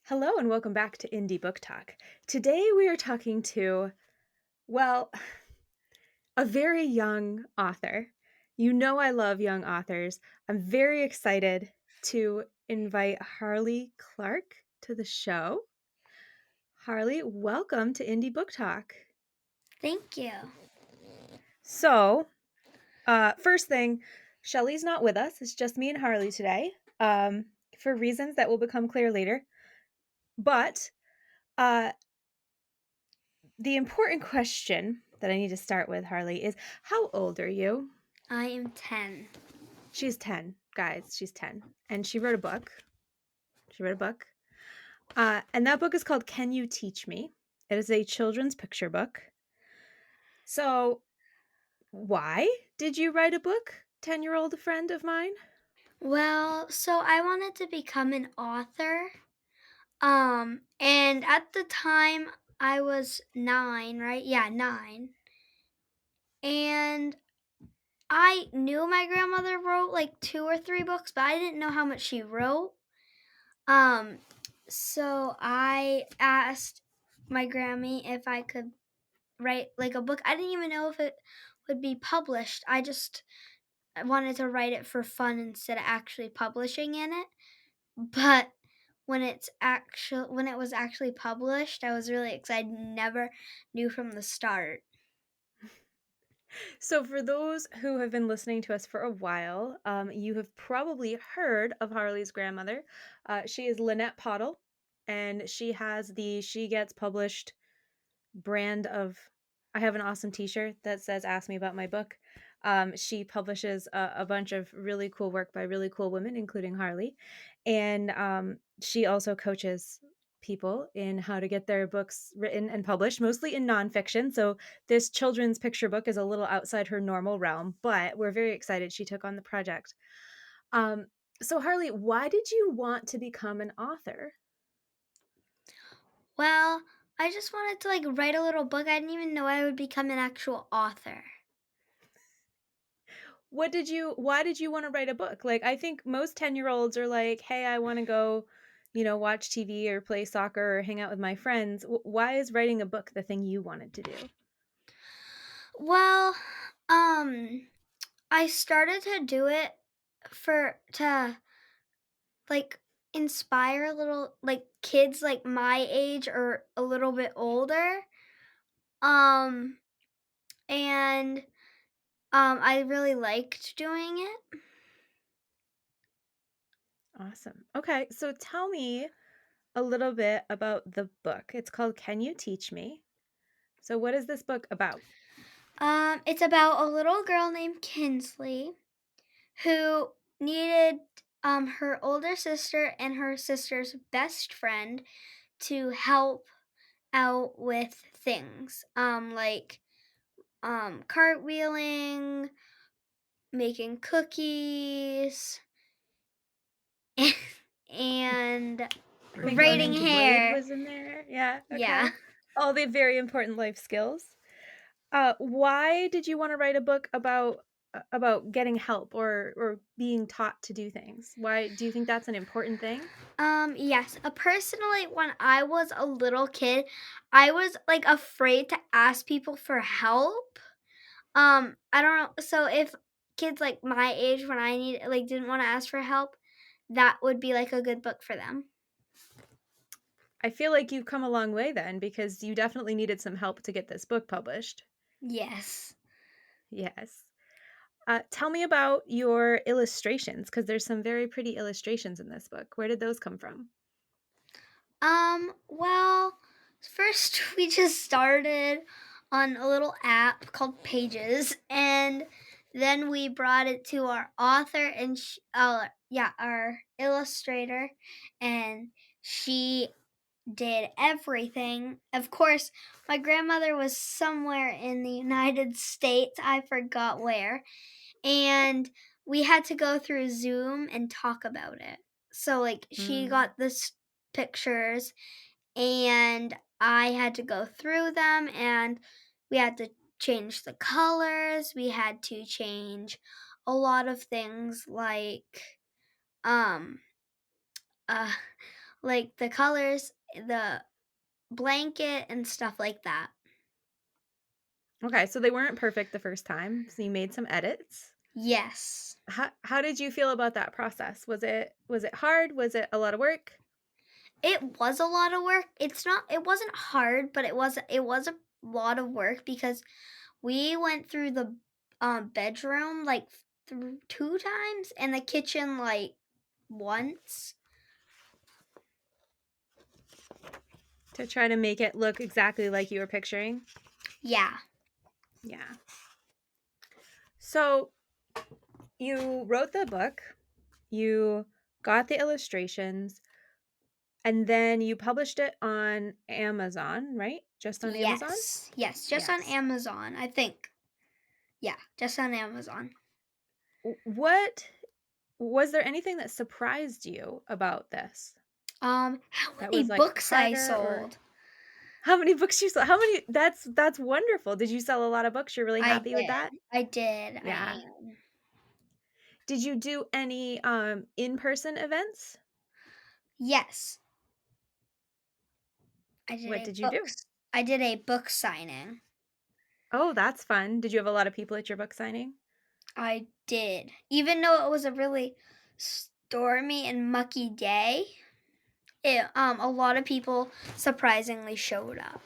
Hello and welcome back to Indie Book Talk. Today we are talking to, well, a very young author. You know I love young authors. I'm very excited to invite Harleigh Clark to the show. Harleigh, welcome to Indie Book Talk. Thank you. So, first thing, Shelley's not with us. It's just me and Harleigh today, for reasons that will become clear later. But uh, the important question that I need to start with, Harleigh, is how old are you? I am 10. She's 10, guys. She's 10. And she wrote a book. She wrote a book. And that book is called Can You Teach Me? It is a children's picture book. So, why did you write a book, 10-year-old friend of mine? Well, so I wanted to become an author. And at the time I was 9, right? Yeah, 9. And I knew my grandmother wrote like 2 or 3 books, but I didn't know how much she wrote. Um, so I asked my Grammy if I could write like a book. I didn't even know if it would be published. I wanted to write it for fun instead of actually publishing in it. But when it was actually published, I was really excited. Never knew from the start. So, for those who have been listening to us for a while, you have probably heard of Harleigh's grandmother. She is Lynette Pottle, and she has the She Gets Published brand of. I have an awesome t-shirt that says ask me about my book. She publishes a bunch of really cool work by really cool women, including Harleigh, and she also coaches people in how to get their books written and published, mostly in nonfiction. So this children's picture book is a little outside her normal realm, but we're very excited she took on the project. um, so Harleigh, why did you want to become an author? Well, I just wanted to like write a little book. I didn't even know I would become an actual author. Why did you want to write a book? Like, I think most 10-year-olds are like, hey, I want to go, watch TV or play soccer or hang out with my friends. Why is writing a book the thing you wanted to do? Well, um, I started to do it for to like inspire little like kids like my age or a little bit older. Um, and I really liked doing it. Awesome. Okay, so tell me a little bit about the book. It's called Can You Teach Me? So what is this book about? It's about a little girl named Kinsley who needed her older sister and her sister's best friend to help out with things. Like cartwheeling, making cookies, and I think braiding learning to braid hair. was in there. Yeah, Yeah. okay. All the very important life skills. Why did you wanna write a book about getting help or being taught to do things? Why do you think that's an important thing? Yes. Personally, when I was a little kid, I was like afraid to ask people for help. I don't know. So if kids like my age, when I didn't want to ask for help, that would be like a good book for them. I feel like you've come a long way then because you definitely needed some help to get this book published. Yes. Yes. Tell me about your illustrations because there's some very pretty illustrations in this book. Where did those come from? Well, first we just started on a little app called Pages, and then we brought it to our author and our illustrator, and she did everything. Of course, my grandmother was somewhere in the United States. I forgot where. And we had to go through Zoom and talk about it. So like she Mm, got pictures and I had to go through them and we had to change the colors. We had to change a lot of things um uh like the colors, the blanket, and stuff like that. Okay, so they weren't perfect the first time, so you made some edits. Yes. How did you feel about that process? Was it hard? Was it a lot of work? It was a lot of work. It wasn't hard, but it was a lot of work because we went through the bedroom like through 2 times and the kitchen like once. To try to make it look exactly like you were picturing? Yeah. Yeah. So, you wrote the book, you got the illustrations, and then you published it on Amazon, right? Just on Amazon? Yes. Yes, just on Yes. Amazon, I think. Yeah, just on Amazon. What was there anything that surprised you about this? How That many was, like, books I harder or sold? how many books you sold? How many that's wonderful. Did you sell a lot of books? You're really I happy with did. that? I did. I Yeah. am. Did you do any, in-person events? Yes, I did What a did you do? books. I did a book signing. Oh, that's fun. Did you have a lot of people at your book signing? I did. Even though it was a really stormy and mucky day, a lot of people surprisingly showed up.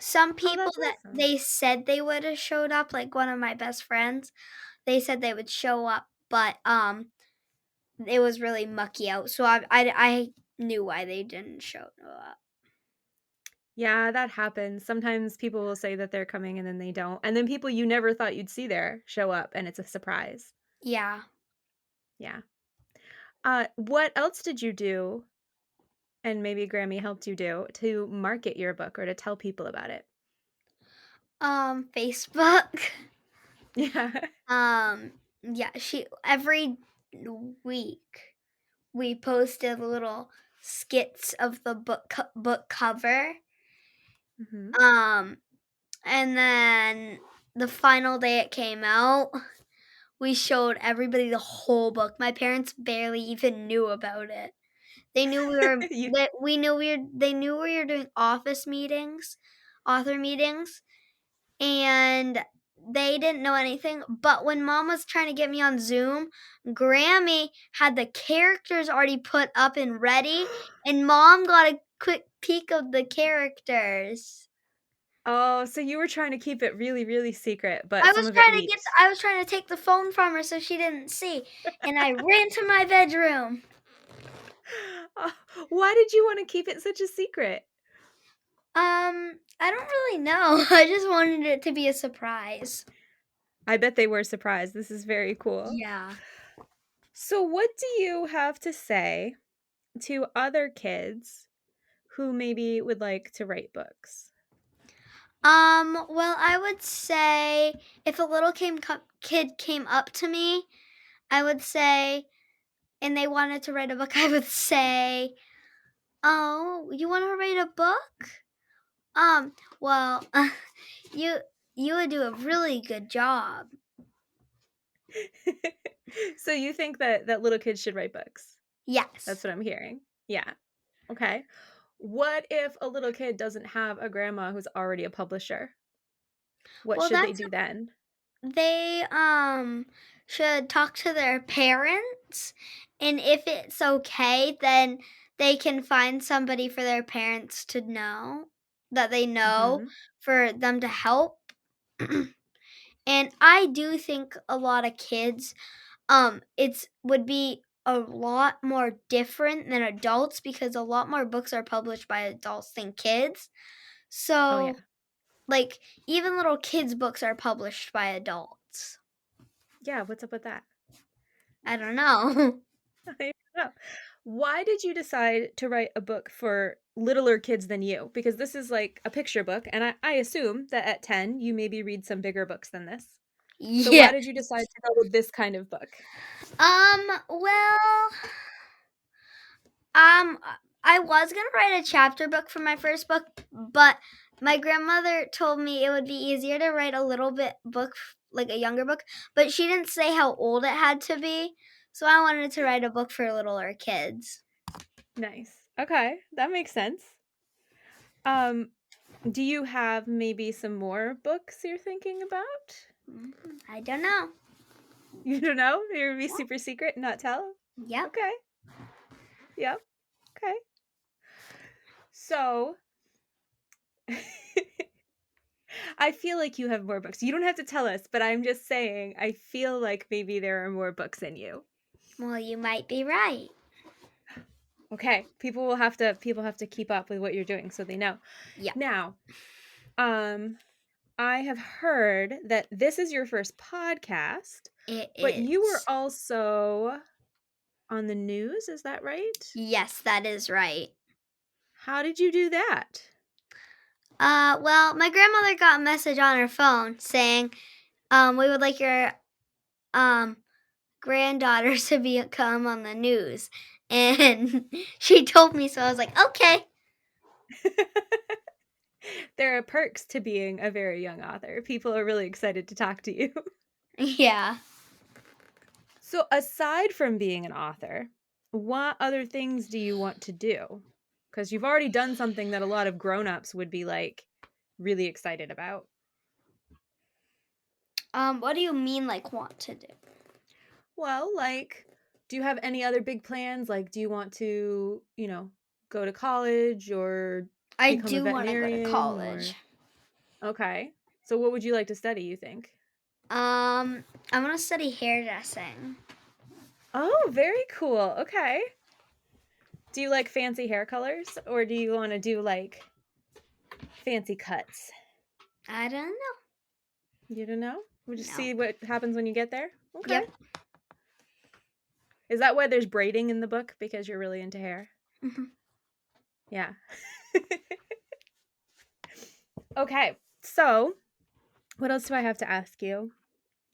Some Oh, people that's that awesome. they said they would have showed up, like one of my best friends, they said they would show up, but it was really mucky out, so I knew why they didn't show up. Yeah, that happens. Sometimes people will say that they're coming and then they don't. And then people you never thought you'd see there show up and it's a surprise. Yeah. Yeah. What else did you do, and maybe Grammy helped you do, to market your book or to tell people about it? Facebook. Yeah. Um, yeah, she every week we posted little skits of the book cover. Mhm. Um, and then the final day it came out, we showed everybody the whole book. My parents barely even knew about it. They knew we were You that we knew we were they knew we were doing office meetings, author meetings, and they didn't know anything. But when mom was trying to get me on Zoom, Grammy had the characters already put up and ready, and mom got a quick peek of the characters. Oh, so you were trying to keep it really, really secret, but some of it leaked. I was trying to take the phone from her so she didn't see, and I ran to my bedroom. Oh, why did you wanna keep it such a secret? I don't really know. I just wanted it to be a surprise. I bet they were surprised. This is very cool. Yeah. So what do you have to say to other kids who maybe would like to write books? Well, I would say if a little kid came up to me, I would say, and they wanted to write a book, I would say, "Oh, you want to write a book? Well, you you would do a really good job." So you think that little kids should write books? That's Yes. what I'm hearing. Yeah. Okay. What if a little kid doesn't have a grandma who's already a publisher? What Well, should they that's do then? they should talk to their parents, and if it's okay, then they can find somebody for their parents to know that they know Mhm. for them to help. And I do think a lot of kids it's would be a lot more different than adults because a lot more books are published by adults than kids. Oh, yeah. So, like even little kids books are published by adults. Yeah, what's up with that? I don't know. I don't know. Why did you decide to write a book for littler kids than you? Because this is like a picture book, and I assume that at 10, you maybe read some bigger books than this. So why Yeah. did you decide to go with this kind of book? Well, um, I was gonna write a chapter book for my first book, but my grandmother told me it would be easier to write a little bit book, like a younger book, but she didn't say how old it had to be. So I wanted to write a book for littler kids. Nice. Okay, that makes sense. Um, do you have maybe some more books you're thinking about? I don't know. You don't know? You're gonna be super secret and not tell? Yep. Okay. Yep. Okay. So I feel like you have more books. You don't have to tell us, but I'm just saying I feel like maybe there are more books in you. Well, you might be right. Okay. People have to keep up with what you're doing so they know. Yep. Now, um I have heard that this is your first podcast, It but you were is. also on the news, is that right? Yes, that is right. How did you do that? Well, my grandmother got a message on her phone saying, we would like your um granddaughter to become on the news. And she told me so. I was like, okay. There are perks to being a very young author. People are really excited to talk to you. Yeah. So, aside from being an author, what other things do you want to do? Because you've already done something that a lot of grown-ups would be like really excited about. What do you mean, like, want to do? Well, like, do you have any other big plans? Like, do you want to, go to college or I become a do want to go to veterinarian college. or okay. So what would you like to study, you think? I want to study hairdressing. Oh, very cool. Okay. Do you like fancy hair colors or do you want to do like fancy cuts? I don't You don't know? We'll just know. see what happens when you get there. Okay. Yep. Is that why there's braiding in the book? Because you're really into hair? Hmm. Yeah. Okay. So, what else do I have to ask you?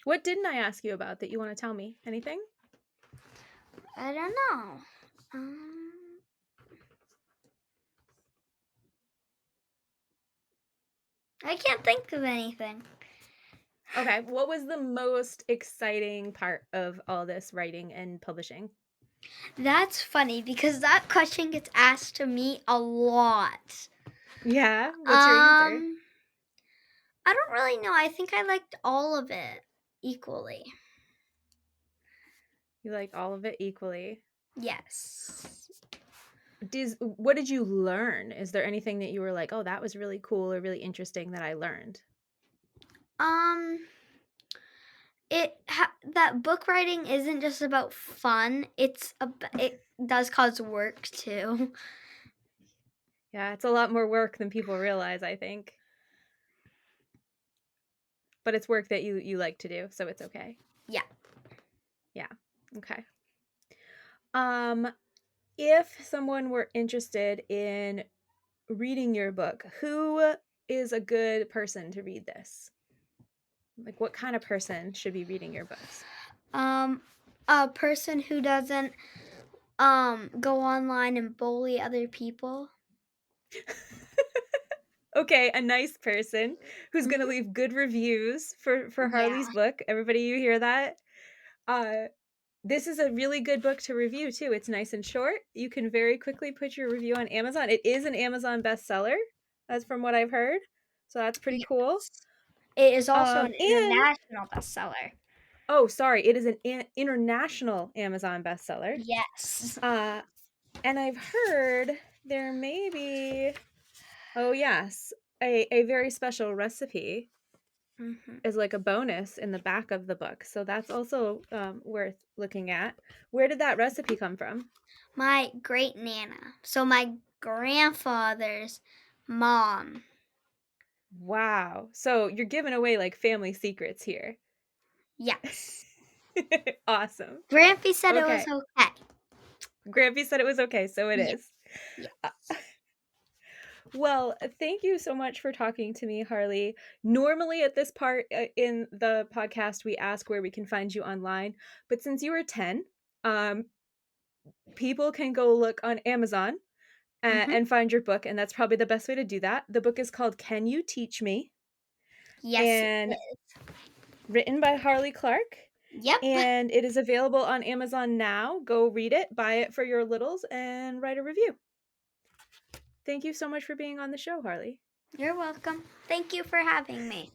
What didn't I ask you about that you want to tell me? Anything? I don't know. Um, I can't think of anything. Okay. What was the most exciting part of all this writing and publishing? That's funny because that question gets asked to me a lot. Yeah. What's your answer? Um, I don't really know. I think I liked all of it equally. You like all of it equally. Yes. What did you learn? Is there anything that you were like, "Oh, that was really cool or really interesting that I learned?" Um, that book writing isn't just about fun. It does cause work too. Yeah, it's a lot more work than people realize, I think. But it's work that you like to do, so it's okay. Yeah. Yeah. Okay. Um if someone were interested in reading your book, who is a good person to read this? Like what kind of person should be reading your books? Um, a person who doesn't go online and bully other people. Okay, a nice person who's going to Hmm. leave good reviews for Yeah. Harleigh's book. Everybody, you hear that? Uh this is a really good book to review too. It's nice and short. You can very quickly put your review on Amazon. It is an Amazon bestseller. That's from what I've heard. So that's pretty cool. Yes. It is also an And international bestseller. oh, sorry, it is an international Amazon bestseller. Yes. Uh, and I've heard there may be, oh yes, a very special recipe Hmm. is like a bonus in the back of the book. So that's also worth looking at. Where did that recipe come from? My great nana. So my grandfather's mom. Wow. So you're giving away like family secrets here. Yes. Awesome. Grampy said it was Okay. okay. Grampy said it was okay, so it Yeah. is. Uh, Yes. Well, thank you so much for talking to me, Harleigh. Normally, at this part in the podcast, we ask where we can find you online. But since you were 10, um, people can go look on Amazon Hmm. and find your book. And that's probably the best way to do that. The book is called Can You Teach Me? Yes, it And is. written by Harleigh Clark. Yep. And it is available on Amazon now. Go read it, buy it for your littles, and write a review. thank you so much for being on the show, Harleigh. You're welcome. Thank you for having me.